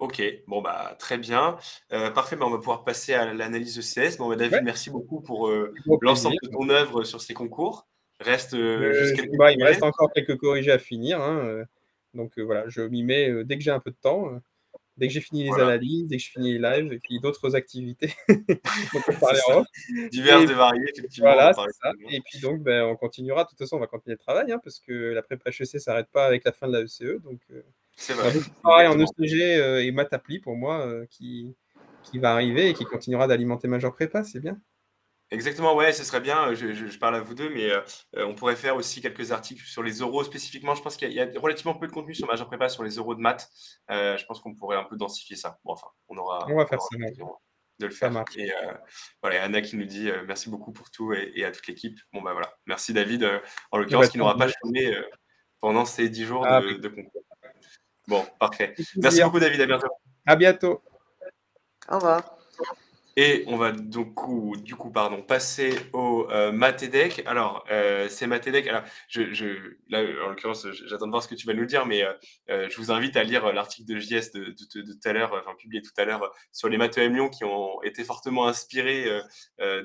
OK, bon, bah, très bien. Parfait, bah, on va pouvoir passer à l'analyse ECS. Bon, bah, Ouais, David, merci beaucoup pour, avec grand l'ensemble plaisir. de ton œuvre sur ces concours. Reste, juste quelques Bah, il me reste corrigés? encore quelques corrigés à finir, hein, donc voilà, je m'y mets, dès que j'ai un peu de temps, dès que j'ai fini les Voilà, analyses, dès que je finis les lives et puis d'autres activités dont on c'est parlait ça. en off Diverses et et variées, effectivement, on en voilà, c'est parlait ça tout à l'heure. et puis donc on continuera. De toute façon, on va continuer le travail, hein, parce que la prépa HEC s'arrête pas avec la fin de la ECE, donc C'est on a vrai, beaucoup de travail en exactement. ECG, et maths appli pour moi, qui va arriver et qui continuera d'alimenter ma prépa, c'est bien. Exactement, ouais, ce serait bien, je parle à vous 2, mais on pourrait faire aussi quelques articles sur les oraux spécifiquement. Je pense qu'il y a relativement peu de contenu sur Majeure Prépa sur les oraux de maths. Je pense qu'on pourrait un peu densifier ça. Bon, enfin, on On aura va on faire aura ça, ouais, l'occasion de le ça faire marche. et voilà, et Anna qui nous dit, «Merci beaucoup pour tout» et à toute l'équipe. Bon, bah, voilà. Merci David, en Eh bah, l'occurrence qui tant n'aura pas mieux. chômé, pendant ces 10 jours Ah, avec de concours. Bon, parfait. Merci plaisir. beaucoup David, à bientôt. À bientôt. Au revoir. Et on va du coup, pardon, passer au maths EDEC. Alors, c'est maths EDEC. Alors, là, en l'occurrence, j'attends de voir ce que tu vas nous dire, mais je vous invite à lire l'article de JS de tout à l'heure, enfin publié tout à l'heure, sur les maths EM Lyon qui ont été fortement inspirés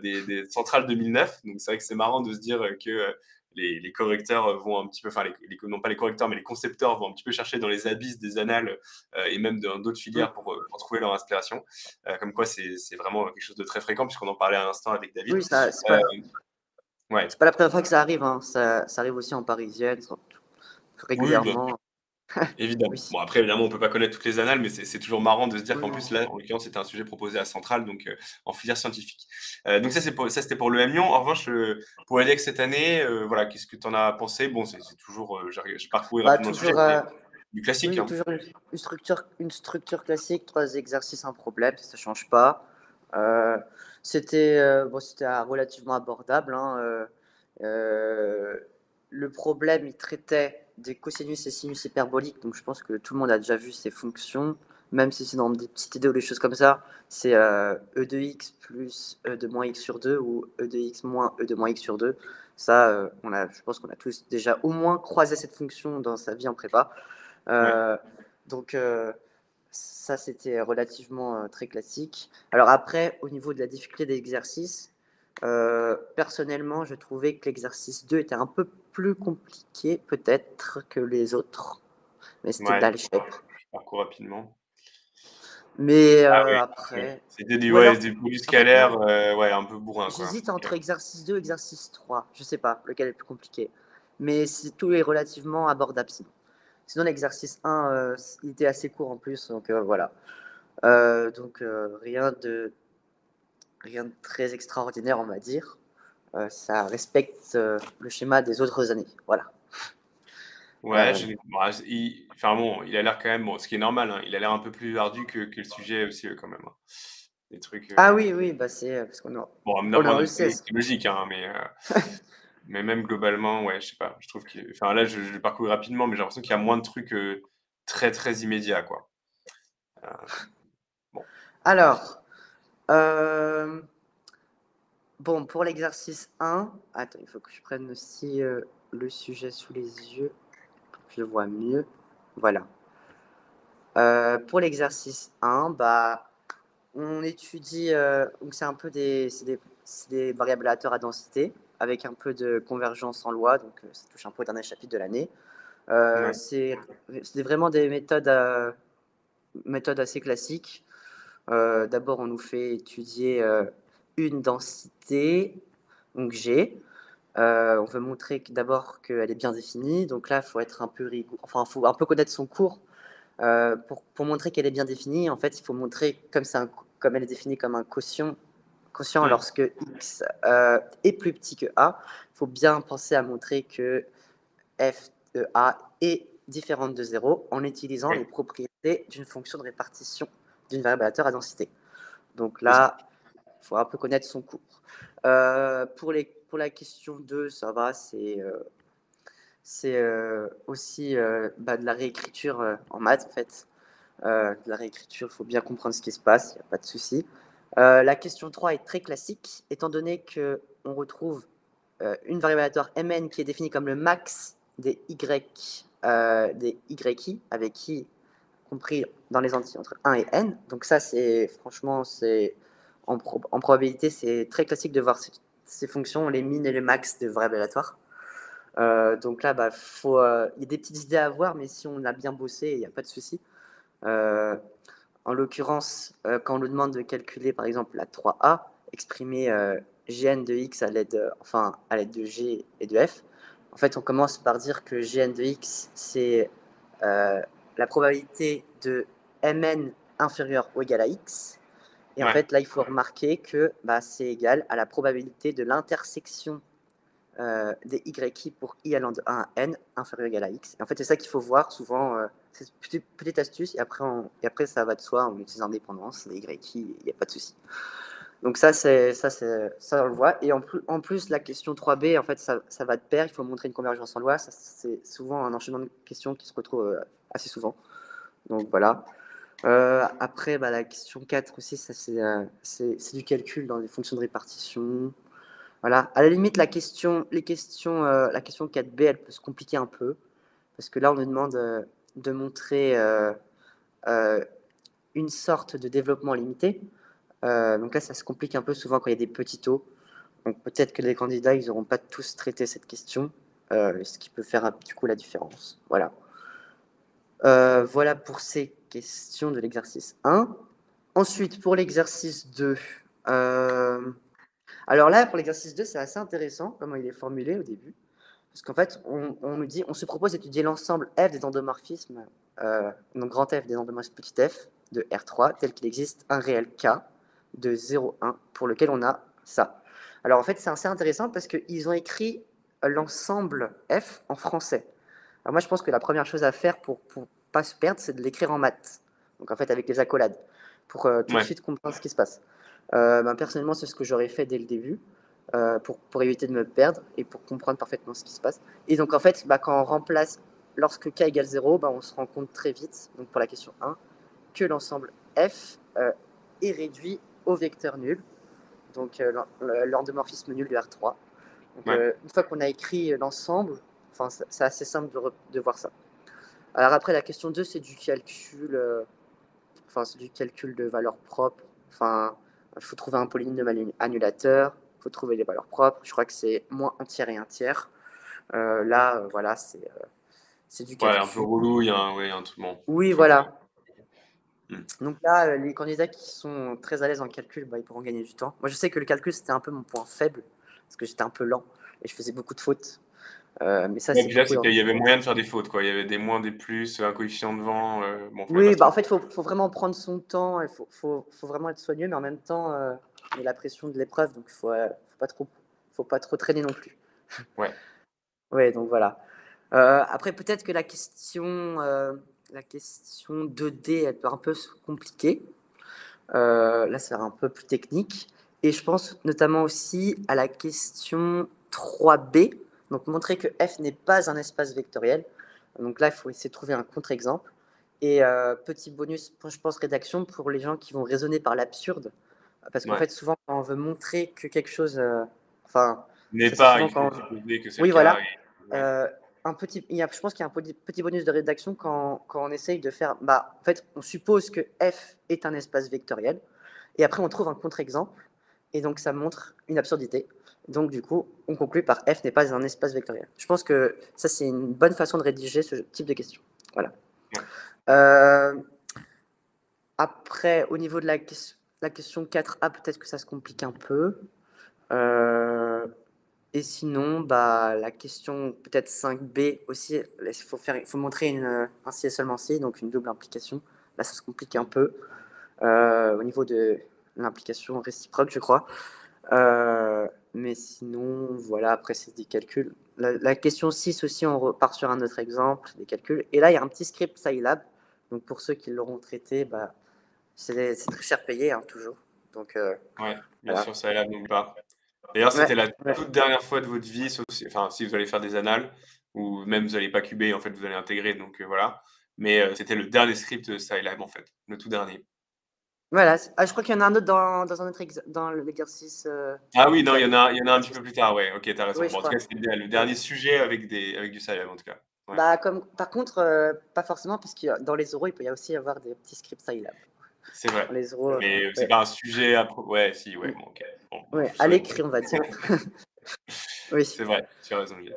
des centrales 2009. Donc, c'est vrai que c'est marrant de se dire que les correcteurs vont un petit peu, enfin, non pas les correcteurs, mais les concepteurs vont un petit peu chercher dans les abysses des annales et même d'autres Mm. filières pour trouver leur inspiration. Comme quoi, c'est vraiment quelque chose de très fréquent, puisqu'on en parlait à l'instant avec David. Oui, ça, c'est Euh, pas, ouais. c'est pas la première fois que ça arrive, hein. Ça arrive aussi en parisienne, Oui, bien régulièrement. évidemment. Oui. Bon, après, évidemment, on peut pas connaître toutes les annales, mais c'est toujours marrant de se dire Oui, qu'en non. plus, là, en l'occurrence, c'était un sujet proposé à Centrale, donc en filière scientifique. Donc ça, c'était pour le M Lyon. En revanche, pour EDEC cette année, voilà, qu'est-ce que tu en as pensé? Bon, c'est toujours, j'ai parcouru Bah, rapidement le sujet, toujours, mais du classique, oui, hein. toujours une structure classique, 3 exercices, un problème, ça change pas. Euh, c'était relativement abordable, hein. Euh, le problème, il traitait des cosinus et sinus hyperboliques, donc je pense que tout le monde a déjà vu ces fonctions, même si c'est dans des petites idées ou des choses comme ça. C'est e de x plus e de moins x sur 2 ou e de x moins e de moins x sur 2. Ça, je pense qu'on a tous déjà au moins croisé cette fonction dans sa vie en prépa. Ouais. Euh, donc, ça, c'était relativement très classique. Alors après, au niveau de la difficulté des exercices, personnellement, je trouvais que l'exercice 2 était un peu plus compliqué peut-être que les autres, mais c'était de Ouais, l'algèbre. je parcours rapidement. Mais Ah oui, ouais. après, C'était ou alors, du en fait, scalaire, moi, ouais, un peu bourrin, quoi. j'hésite Ok. entre exercice 2 et exercice 3. Je sais pas lequel est le plus compliqué, mais tout est relativement abordable sinon. Sinon, l'exercice 1, il était assez court en plus, donc voilà. Donc rien de très extraordinaire, on va dire. Ça respecte le schéma des autres années. Voilà. Ouais, Euh, bah, enfin bon, il a l'air quand même, bon, ce qui est normal, hein, il a l'air un peu plus ardu que le sujet aussi, quand même, hein. Des trucs, ah oui, oui, bah c'est parce qu'on a, bon, on a évidemment, ECS. c'est logique, hein, mais même globalement, ouais, je sais pas, je trouve que, enfin là, je l'ai parcouru rapidement, mais j'ai l'impression qu'il y a moins de trucs très, très immédiats, quoi. Euh, bon, Alors, euh, bon, pour l'exercice 1, attends, il faut que je prenne aussi le sujet sous les yeux pour que je le vois mieux. Voilà. Pour l'exercice 1, bah, on étudie, donc c'est un peu c'est des variables aléatoires à densité, avec un peu de convergence en loi, donc ça touche un peu au dernier chapitre de l'année. ouais, C'est vraiment des méthodes assez classiques. D'abord, on nous fait étudier une densité, donc G. On veut montrer d'abord qu'elle est bien définie. Donc là, il faut être un peu enfin, faut un peu connaître son cours pour montrer qu'elle est bien définie. En fait, il faut montrer comme elle est définie comme un quotient hmm, lorsque x est plus petit que a. Il faut bien penser à montrer que f de a est différente de 0 en utilisant oui, les propriétés d'une fonction de répartition d'une variable aléatoire à densité. Donc c'est ça. là, il faut un peu connaître son cours. Pour la question 2, ça va, c'est aussi de la réécriture en maths, en fait. De la réécriture, il faut bien comprendre ce qui se passe, il n'y a pas de souci. La question 3 est très classique, étant donné qu'on retrouve une variable aléatoire mn qui est définie comme le max des y, des yi, avec qui compris dans les entiers entre 1 et n. Donc ça, franchement, en probabilité, c'est très classique de voir ces fonctions, les min et les max de variables aléatoires. Donc là, il y a des petites idées à avoir, mais si on a bien bossé, il n'y a pas de souci. En l'occurrence, quand on nous demande de calculer, par exemple, la 3a, exprimer gn de x à l'aide de g et de f, en fait, on commence par dire que gn de x, c'est la probabilité de mn inférieur ou égal à x. Et en fait, là, il faut remarquer que c'est égal à la probabilité de l'intersection des y pour i allant de 1 à n inférieur ou égal à x. Et en fait, c'est ça qu'il faut voir souvent. C'est une petite astuce. Et après, ça va de soi. On utilise l'indépendance, les y, il n'y a pas de souci. Donc ça, on le voit. Et en plus, la question 3b, en fait, ça va de pair. Il faut montrer une convergence en loi. C'est souvent un enchaînement de questions qui se retrouve assez souvent. Donc voilà. Après, la question 4 aussi, ça c'est du calcul dans les fonctions de répartition. Voilà. À la limite, la question 4b, elle peut se compliquer un peu. Parce que là, on nous demande de montrer une sorte de développement limité. Donc là, ça se complique un peu souvent quand il y a des petits taux. Donc peut-être que les candidats, ils n'auront pas tous traité cette question, ce qui peut faire du coup la différence. Voilà. Voilà pour ces questions de l'exercice 1. Ensuite, pour l'exercice 2. Alors là, pour l'exercice 2, c'est assez intéressant comment il est formulé au début. Parce qu'en fait, on se propose d'étudier l'ensemble F des endomorphismes, donc grand F des endomorphismes petit f de R3, tel qu'il existe un réel K de 0,1 pour lequel on a ça. Alors en fait, c'est assez intéressant parce qu'ils ont écrit l'ensemble F en français. Alors moi, je pense que la première chose à faire pour pas se perdre, c'est de l'écrire en maths. Donc en fait, avec les accolades, pour tout de suite comprendre ce qui se passe. Personnellement, c'est ce que j'aurais fait dès le début. Pour éviter de me perdre et pour comprendre parfaitement ce qui se passe. Et donc en fait, quand on remplace, lorsque k égale 0, on se rend compte très vite, donc pour la question 1, que l'ensemble f est réduit au vecteur nul, donc l'endomorphisme nul de R3. Donc une fois qu'on a écrit l'ensemble, c'est assez simple de voir ça. Alors après, la question 2, c'est du calcul, c'est du calcul de valeurs propres. Il faut trouver un polynôme annulateur. Il faut trouver les valeurs propres. Je crois que c'est moins un tiers et un tiers. Là, voilà, c'est du calcul. Ouais, un peu relou, il y a un truc bon. Oui, voilà. Donc là, les candidats qui sont très à l'aise en calcul, ils pourront gagner du temps. Moi, je sais que le calcul, c'était un peu mon point faible, parce que j'étais un peu lent et je faisais beaucoup de fautes. Mais ça, c'est là, il y avait moyen de faire des fautes, quoi. Il y avait des moins, des plus, un coefficient devant. Oui, en fait, il faut vraiment prendre son temps. Il faut vraiment être soigneux, mais en même temps, il y a la pression de l'épreuve, donc il ne faut pas trop traîner non plus. Ouais. Ouais, donc voilà. Après, peut-être que la question 2D, elle peut un peu se compliquer. Là, c'est un peu plus technique. Et je pense notamment aussi à la question 3B. Donc, montrer que F n'est pas un espace vectoriel. Donc là, il faut essayer de trouver un contre-exemple. Et petit bonus, je pense, rédaction pour les gens qui vont raisonner par l'absurde. Parce qu'en fait, souvent, quand on veut montrer que quelque chose... n'est pas, il faut supposer que c'est le cas. Voilà. Je pense qu'il y a un petit bonus de rédaction quand on essaye de faire... en fait, on suppose que F est un espace vectoriel. Et après, on trouve un contre-exemple. Et donc, ça montre une absurdité. Donc, du coup, on conclut par F n'est pas un espace vectoriel. Je pense que ça, c'est une bonne façon de rédiger ce type de question. Voilà. Après, au niveau de la question 4A, peut-être que ça se complique un peu. Et sinon, la question peut-être 5B aussi, il faut montrer un si et seulement si, donc une double implication. Là, ça se complique un peu au niveau de l'implication réciproque, je crois. Mais sinon, voilà, après, c'est des calculs. La question 6 aussi, on repart sur un autre exemple, des calculs. Et là, il y a un petit script Scilab. Donc, pour ceux qui l'auront traité, c'est très cher payé, toujours. Donc, bien sûr, Scilab, n'oublie pas. D'ailleurs, c'était la toute dernière fois de votre vie, si vous allez faire des annales, ou même vous n'allez pas cuber, en fait, vous allez intégrer, donc voilà. Mais c'était le dernier script de Scilab, en fait, le tout dernier. Voilà. Je crois qu'il y en a un autre dans l'exercice. Ah oui, non, il y en a un petit peu plus tard, ouais. Ok, t'as raison. Oui, en tout cas, c'était le dernier sujet avec du Scilab, en tout cas. Ouais. Bah, par contre, pas forcément, parce que dans les oraux, il peut y aussi avoir des petits scripts Scilab. C'est vrai. Dans les oraux, Mais c'est ouais. pas un sujet à ouais, si, ouais, Mm. bon, OK. Bon, Ouais, je à saurais l'écrit, on va dire. Oui. c'est vrai, tu as raison, Elias.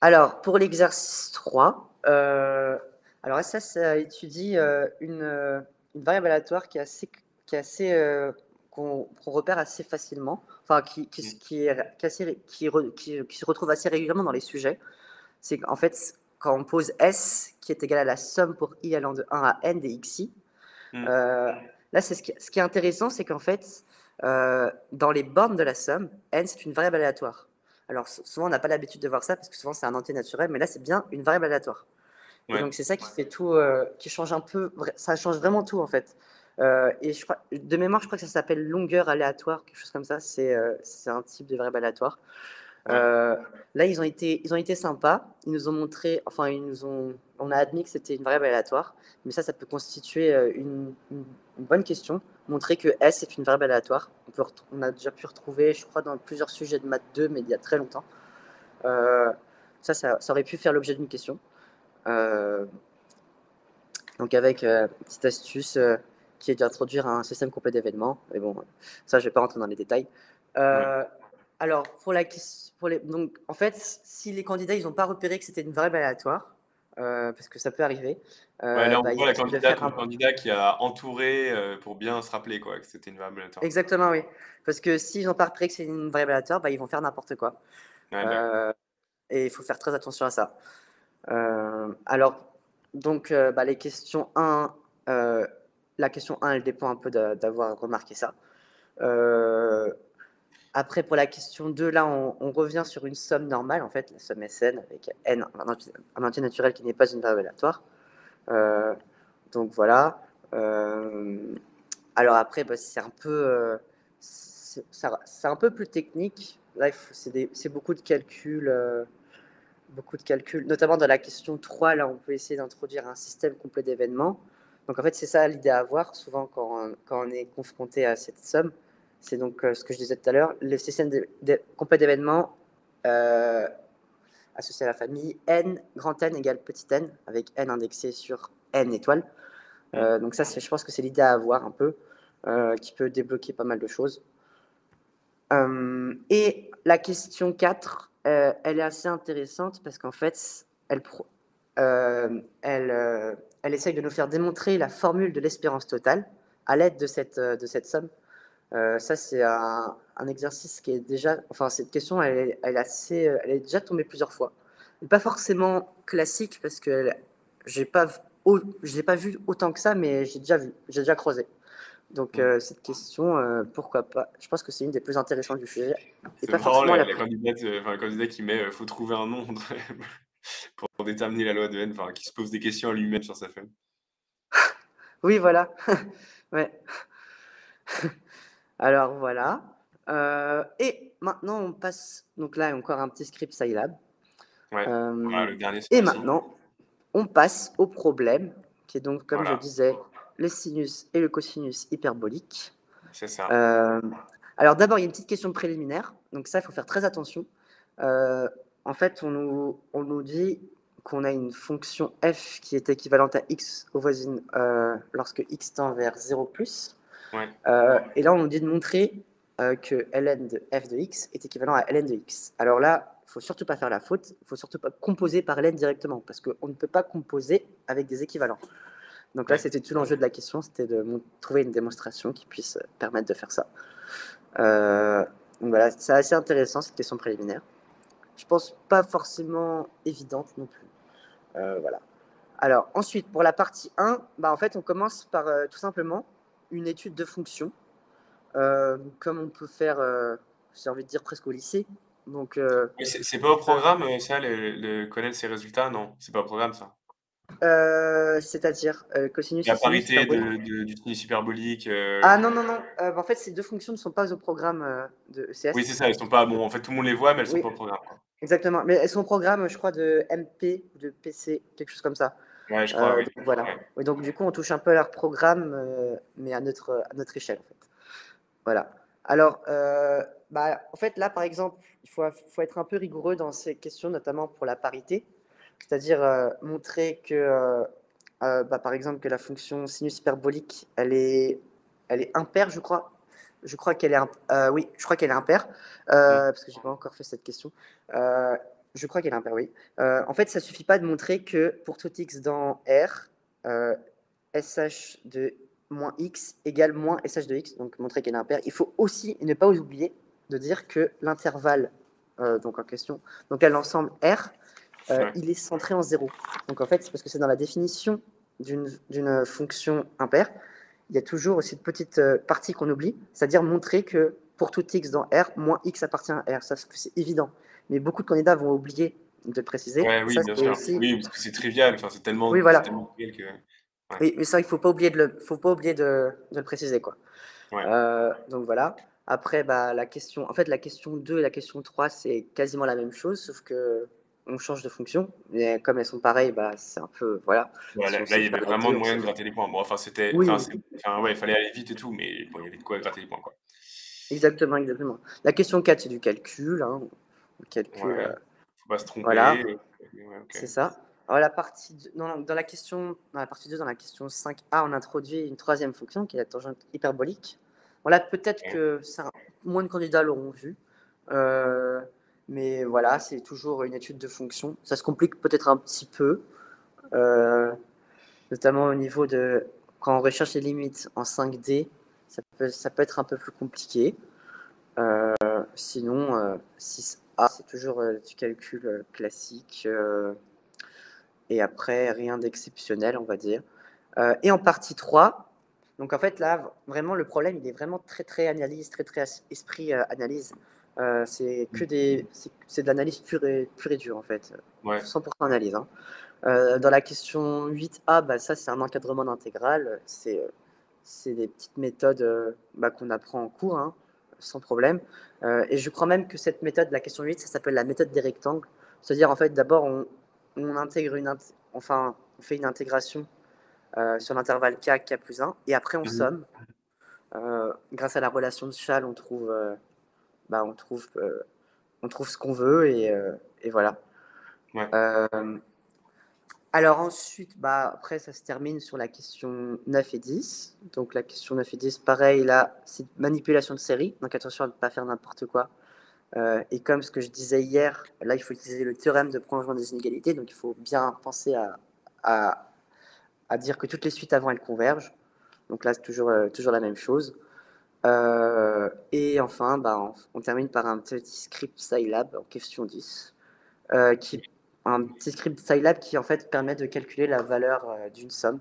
Alors, pour l'exercice 3, alors ça étudie une variable aléatoire qu'on repère assez facilement, enfin Mmh. qui se retrouve assez régulièrement dans les sujets. C'est qu'en fait, quand on pose S qui est égal à la somme pour i allant de 1 à n des xi, Mmh. là, ce qui est intéressant, c'est qu'en fait, dans les bornes de la somme, n, c'est une variable aléatoire. Alors, souvent, on n'a pas l'habitude de voir ça parce que souvent, c'est un entier naturel, mais là, c'est bien une variable aléatoire. Et Ouais. donc, c'est ça qui fait tout, qui change un peu, ça change vraiment tout, en fait. Et de mémoire, je crois que ça s'appelle longueur aléatoire, quelque chose comme ça. C'est un type de variable aléatoire. Ouais. Là, ils ont été sympas. Ils nous ont montré, enfin, on a admis que c'était une variable aléatoire, mais ça peut constituer une bonne question. Montrer que S est une variable aléatoire. On a déjà pu retrouver, je crois, dans plusieurs sujets de maths 2, mais il y a très longtemps. Ça aurait pu faire l'objet d'une question. Donc, avec une petite astuce qui est d'introduire un système complet d'événements. Mais bon, ça, je ne vais pas rentrer dans les détails. Ouais. Alors, donc, en fait, si les candidats n'ont pas repéré que c'était une variable aléatoire, parce que ça peut arriver, Ouais, là, on bah, il voit la risque de candidate faire ou le candidat qui a entouré, pour bien se rappeler, quoi, que c'était une variable aléatoire. Exactement, oui. Parce que s'ils n'ont pas repéré que c'est une variable aléatoire, bah, ils vont faire n'importe quoi. Ouais, bah, oui. Euh, et il faut faire très attention à ça. Alors, donc, bah, les questions 1, la question 1, elle dépend un peu d'avoir remarqué ça. Après, pour la question 2, là, on revient sur une somme normale, en fait, la somme Sn avec n, un entier naturel qui n'est pas une variable aléatoire. Donc voilà. Alors après, bah, c'est un peu, c'est un peu plus technique. Là, c'est beaucoup de calculs, notamment dans la question 3, là, on peut essayer d'introduire un système complet d'événements. Donc en fait, c'est ça l'idée à avoir, souvent quand on est confronté à cette somme. C'est donc ce que je disais tout à l'heure, le système complet d'événements associé à la famille n, grand N égale petit n, avec n indexé sur n étoiles. Mmh. Donc ça, je pense que c'est l'idée à avoir un peu, qui peut débloquer pas mal de choses. Et la question 4, elle est assez intéressante parce qu'en fait, elle essaye de nous faire démontrer la formule de l'espérance totale à l'aide de cette somme. Ça, c'est un exercice qui est déjà... Enfin, cette question, elle est déjà tombée plusieurs fois. Pas forcément classique parce que je ne l'ai pas vu autant que ça, mais j'ai déjà creusé. Donc, Mmh. cette question, pourquoi pas? Je pense que c'est une des plus intéressantes du sujet et C'est pas marrant forcément la la la plus. candidate, enfin, le candidat qui met, «Faut trouver un nombre» pour déterminer la loi de N, enfin, qui se pose des questions à lui-même sur sa feuille. Oui, voilà. Ouais. Alors voilà. Et maintenant, on passe. Donc là, encore un petit script Scilab. Ouais, voilà, Euh, le dernier, c'est et celui-ci. maintenant, on passe au problème, qui est donc, comme je Voilà, disais, le sinus et le cosinus hyperbolique. c'est ça. Euh, alors d'abord, il y a une petite question préliminaire. Donc ça, il faut faire très attention. Euh, En fait, on nous dit qu'on a une fonction f qui est équivalente à x aux voisines lorsque x tend vers 0 plus. Ouais, Et là, on nous dit de montrer que ln de f de x est équivalent à ln de x. Alors là, il ne faut surtout pas faire la faute. Il ne faut surtout pas composer par ln directement parce qu'on ne peut pas composer avec des équivalents. Donc là, ouais. c'était tout l'enjeu de la question, c'était de trouver une démonstration qui puisse permettre de faire ça. Euh, donc voilà, c'est assez intéressant cette question préliminaire. Je pense pas forcément évidente non plus. Voilà. Alors ensuite, pour la partie 1, bah, en fait, on commence par tout simplement une étude de fonction, comme on peut faire, j'ai envie de dire presque au lycée. Donc, Mais c'est pas au programme, ça, le connaître ses résultats? Non, c'est pas au programme, ça? c'est-à-dire cosinus et La sinus parité hyperbolique. du sinus hyperbolique, Ah non, non, non. En fait, ces deux fonctions ne sont pas au programme de oui, ECS. c'est ça, elles sont pas bon, en fait, tout le monde les voit, mais elles sont Oui, pas au programme, quoi. exactement. Mais elles sont au programme, je crois, de MP ou de PC, quelque chose comme ça. Ouais, je crois, oui. Donc voilà. Ouais. Oui, donc du coup, on touche un peu à leur programme, mais à notre échelle, en fait. Voilà. Alors, bah, en fait, là, par exemple, faut être un peu rigoureux dans ces questions, notamment pour la parité. c'est-à-dire montrer que, par exemple, que la fonction sinus hyperbolique, elle est impaire, je crois. Je crois qu'elle est, oui, je crois qu'elle est impaire, parce que j'ai pas encore fait cette question. Euh, je crois qu'elle est impaire, oui. En fait, ça suffit pas de montrer que pour tout x dans R, SH de moins x égale moins SH de x, donc montrer qu'elle est impaire. Il faut aussi ne pas oublier de dire que l'intervalle donc en question, donc là l'ensemble R, Ouais. il est centré en 0. Donc en fait, c'est parce que c'est dans la définition d'une fonction impaire, il y a toujours aussi une petite partie qu'on oublie, c'est-à-dire montrer que pour tout x dans R, moins x appartient à R. Ça, c'est évident. Mais beaucoup de candidats vont oublier de le préciser. Ouais, Et oui, ça, bien c'est sûr. aussi. Oui, parce que c'est trivial, enfin, Oui, c'est voilà. tellement trivial que. Ouais, Oui, mais ça, il ne faut pas oublier faut pas oublier de le préciser, quoi. ouais. Donc voilà. Après, bah, en fait, la question 2 et la question 3, c'est quasiment la même chose, sauf que on change de fonction. Mais comme elles sont pareilles, bah, c'est un peu, voilà. Si Voilà, on là, sait il y faire avait les vraiment deux, de on moyen sait de faire. gratter les points. Bon, enfin, Oui, enfin, ouais, il fallait aller vite et tout, mais bon, il y avait de quoi gratter les points, quoi. exactement, exactement. La question 4, c'est du calcul, hein. Le calcul, Ouais, faut pas se voilà, tromper. Ouais, ok. c'est ça. Alors, dans la partie 2, dans la question 5a, on introduit une troisième fonction qui est la tangente hyperbolique. Voilà, peut-être Ok. que moins de candidats l'auront vu. Euh, mais voilà, c'est toujours une étude de fonction. Ça se complique peut-être un petit peu, euh, notamment au niveau de quand on recherche les limites en 5D, ça peut être un peu plus compliqué. Sinon, 6A, c'est toujours du calcul classique. Et après, rien d'exceptionnel, on va dire. Et en partie 3, donc en fait, là, vraiment, le problème, il est vraiment très, très analyse, très, très esprit analyse. C'est de l'analyse pure et dure, en fait. Ouais, 100% analyse, hein. Dans la question 8A, bah, ça, c'est un encadrement d'intégrale. C'est des petites méthodes bah, qu'on apprend en cours, hein, sans problème. Et je crois même que cette méthode, la question 8, ça s'appelle la méthode des rectangles. C'est-à-dire, en fait, d'abord, on intègre enfin, on fait une intégration sur l'intervalle k plus 1, et après, on mhm, somme. Grâce à la relation de Chasles, bah, on trouve ce qu'on veut, et voilà. ouais, Euh, Alors ensuite, bah, après, ça se termine sur la question 9 et 10. Donc la question 9 et 10, pareil, là, c'est manipulation de série. Donc attention à ne pas faire n'importe quoi. Et comme ce que je disais hier, là, il faut utiliser le théorème de prolongement des inégalités. Donc il faut bien penser à, à dire que toutes les suites avant, elles convergent. Donc là, c'est toujours la même chose. Et enfin, bah, on termine par un petit script Scilab en question 10, qui un petit script Scilab qui en fait permet de calculer la valeur d'une somme.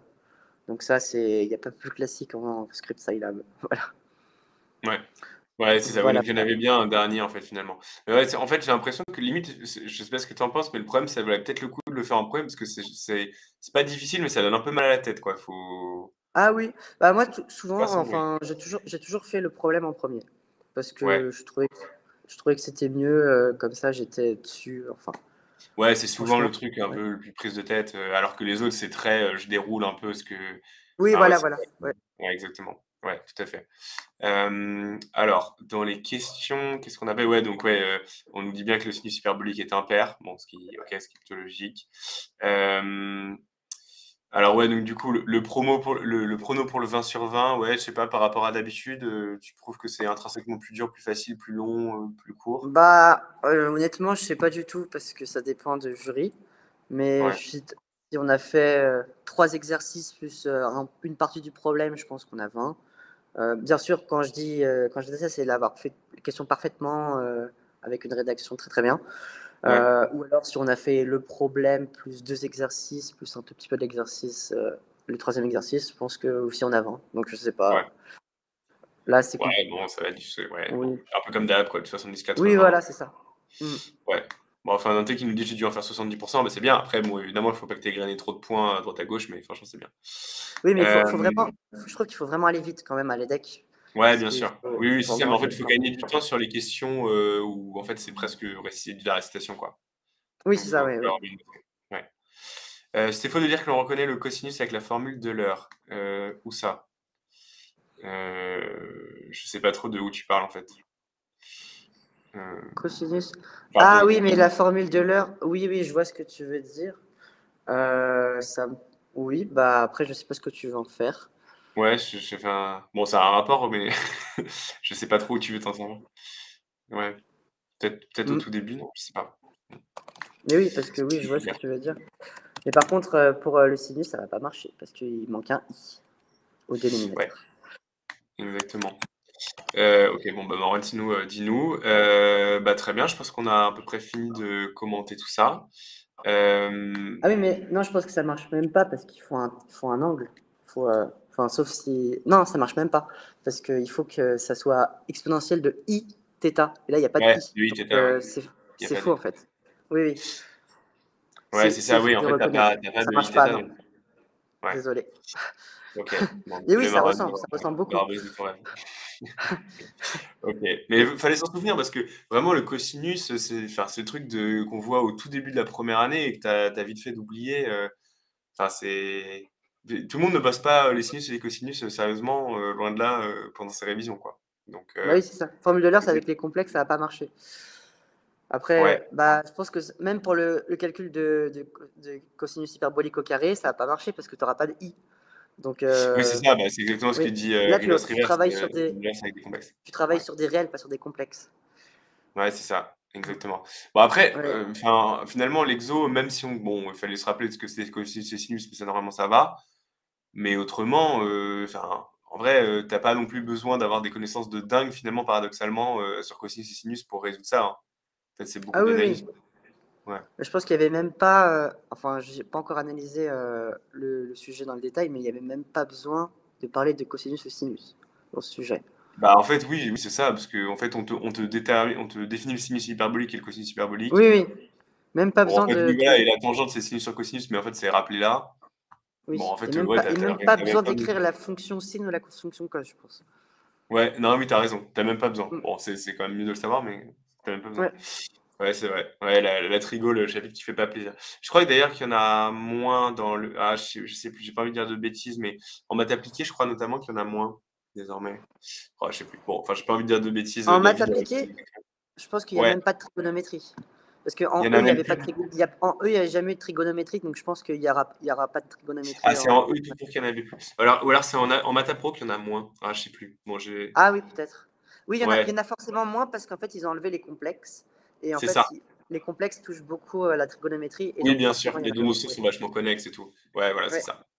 Donc ça, il n'y a pas plus classique en script Scilab. Voilà. ouais. Ouais, c'est ça. Oui, Voilà. donc il y en avait bien un dernier, en fait, finalement. Mais ouais, en fait, j'ai l'impression que limite, je sais pas ce que tu en penses, mais le problème, ça valait peut-être le coup de le faire en premier, parce que c'est pas difficile, mais ça donne un peu mal à la tête, quoi. Faut. Ah oui, bah moi Faut pas souvent, s'embrouiller. enfin, j'ai toujours fait le problème en premier parce Ouais. que je trouvais que c'était mieux comme ça, j'étais dessus. Enfin, Ouais, c'est souvent franchement. le truc un Ouais. peu le plus prise de tête, alors que les autres, c'est très, je déroule un peu ce que. Oui, Ah ouais, voilà, c'est voilà. Ouais. ouais, exactement. Ouais, tout à fait. Alors, dans les questions, qu'est-ce qu'on avait? Ouais, donc ouais, on nous dit bien que le sinus hyperbolique est impair. Bon, ce qui est plutôt logique. Hem, alors ouais, donc du coup, le prono pour le 20 sur 20, ouais, je sais pas, par rapport à d'habitude, tu trouves que c'est intrinsèquement plus dur, plus facile, plus long, plus court? Bah, honnêtement, je sais pas du tout parce que ça dépend du jury. Mais Ouais, si on a fait 3 exercices plus une partie du problème, je pense qu'on a 20. Bien sûr, quand je dis ça, c'est l'avoir fait la question parfaitement avec une rédaction très très bien. ouais, Ou alors si on a fait le problème plus 2 exercices, plus un tout petit peu d'exercice, le troisième exercice, je pense que aussi on a 20. Donc je sais ouais. pas. Là, c'est Ouais, compliqué. bon, ça va ouais, bon, Oui. un peu comme d'hab, quoi, du Oui, 70-80. voilà, c'est ça. Mm. Ouais. Bon, enfin, un qui nous dit: «J'ai dû en faire 70, bah, c'est bien. Après, bon, évidemment, il faut pas que tu aies grainé trop de points à droite à gauche, mais franchement, c'est bien. Oui, mais faut Hem, vraiment, je trouve qu'il faut vraiment aller vite quand même à l'EDEC. ouais, Parce bien qu'il sûr. faut, Oui, oui, faut c'est ça, vraiment mais en fait, jouer il le faut temps. gagner du temps sur les questions, où en fait, c'est presque de la récitation, quoi. Oui, Donc c'est ça, faut oui, faut oui. organiser. Ouais. C'est faux de dire que l'on reconnaît le cosinus avec la formule d'Euler. Où ça? Je sais pas trop de où tu parles, en fait. Heu, Cosinus. enfin, Ah bon, oui, mais la formule de l'heure, oui, oui, je vois ce que tu veux dire. Ça, oui, bah après, je sais pas ce que tu veux en faire. Ouais, j'ai fait un bon, ça a un rapport, mais je sais pas trop où tu veux t'en servir. Ouais, peut-être au Mm. tout début, non? Je sais pas. Mais oui, parce que oui, je vois ce que Bien. tu veux dire. Mais par contre, pour le sinus, ça va pas marcher parce qu'il manque un i au Ouais, dénominateur. exactement. OK, bon, bah, Maureen, dis-nous, bah, très bien, je pense qu'on a à peu près fini de commenter tout ça. Ah oui, mais non, je pense que ça marche même pas parce il faut un angle. Enfin, sauf si. Non, ça marche même pas parce qu'il faut que ça soit exponentiel de i θ. Et là, il n'y a pas de Ouais, i. oui, Donc, ouais, il y a c'est pas faux de en fait. Oui, oui. ouais, c'est C'est ça, il faut oui, que en tu fait, reconnaisses. tu pas Ça de marche pas, i-θ, non. donc ouais, Désolé. OK. Bon, Et oui, désolé Marouane ça ressemble beaucoup. d'avoir brisé ton rêve. OK, mais Et- fallait s'en souvenir parce que vraiment le cosinus, c'est le truc qu'on voit au tout début de la première année et que tu as vite fait d'oublier, enfin c'est tout le monde ne passe pas les sinus et les cosinus, sérieusement, loin de là, pendant ses révisions, quoi. Donc Bah oui, c'est ça. Formule de Eulers exact avec les complexes, ça va pas marcher. ouais. Après, bah, je pense que même pour le calcul de cosinus hyperbolique au carré, ça va pas marcher parce que tu n'auras pas de i. Donc, Oui, c'est ça, bah, c'est exactement ce que oui. dit, Là, Rivers, Rivers avec des complexes. tu travailles Ouais. sur des réels, pas sur des complexes. Ouais, c'est ça, exactement. Bon après, Ouais. enfin, finalement l'exo, même si bon, il fallait se rappeler de ce que c'est cosinus et sinus, mais ça normalement ça va. Mais autrement, enfin, en vrai, tu pas non plus besoin d'avoir des connaissances de dingue finalement paradoxalement, sur cosinus et sinus pour résoudre ça, hein. En fait, c'est beaucoup Ah oui, d'analyse, oui. quoi. Ouais. Je pense qu'il y avait même pas, enfin, j'ai pas encore analysé le sujet dans le détail, mais il y avait même pas besoin de parler de cosinus ou sinus dans ce sujet. Bah, en fait, oui, oui, c'est ça, parce qu'en fait, on te définit le sinus hyperbolique et le cosinus hyperbolique. Oui, oui. Même pas Bon, en besoin fait, oui, voilà, et la tangente, c'est sinus sur cosinus, mais en fait, c'est rappelé là. Bon, oui. en fait, ouais, Et tu même as pas même besoin pas d'écrire besoin. la fonction sin ou la fonction cos, je pense. Ouais, non, oui, tu as raison, tu même pas besoin. Mm. Bon, c'est quand même mieux de le savoir, mais tu même pas besoin. Ouais. Ouais, c'est vrai. Ouais, la trigo, le chapitre qui fait pas plaisir. Je crois que d'ailleurs qu'il y en a moins dans le ah, je sais plus, j'ai pas envie de dire de bêtises, mais en maths appliquées, je crois notamment qu'il y en a moins désormais. Oh, je sais plus. Bon, enfin, j'ai pas envie de dire de bêtises, En les maths vidéos. appliquée, je pense qu'il y a Ouais, même pas de trigonométrie. Parce il y qu'en en E, a il y même avait pas plus. de en E, il y avait jamais eu de trigonométrie, donc je pense il y aura pas de Ah, trigonométrie c'est en. en E tout court qu'il y en avait plus. Ou alors c'est en maths appro qu'il y en a moins. Ah, je sais plus. Bon, j'ai Ah oui, peut-être. Oui, il y ouais, en a forcément moins parce qu'en fait, ils ont enlevé les complexes. Et en c'est ça. fait, les complexes touchent beaucoup la trigonométrie et Oui, donc bien sûr, forcément, il y les en a deux moins. notions Oui. sont vachement connexes et tout. Ouais, voilà, c'est Ouais. ça.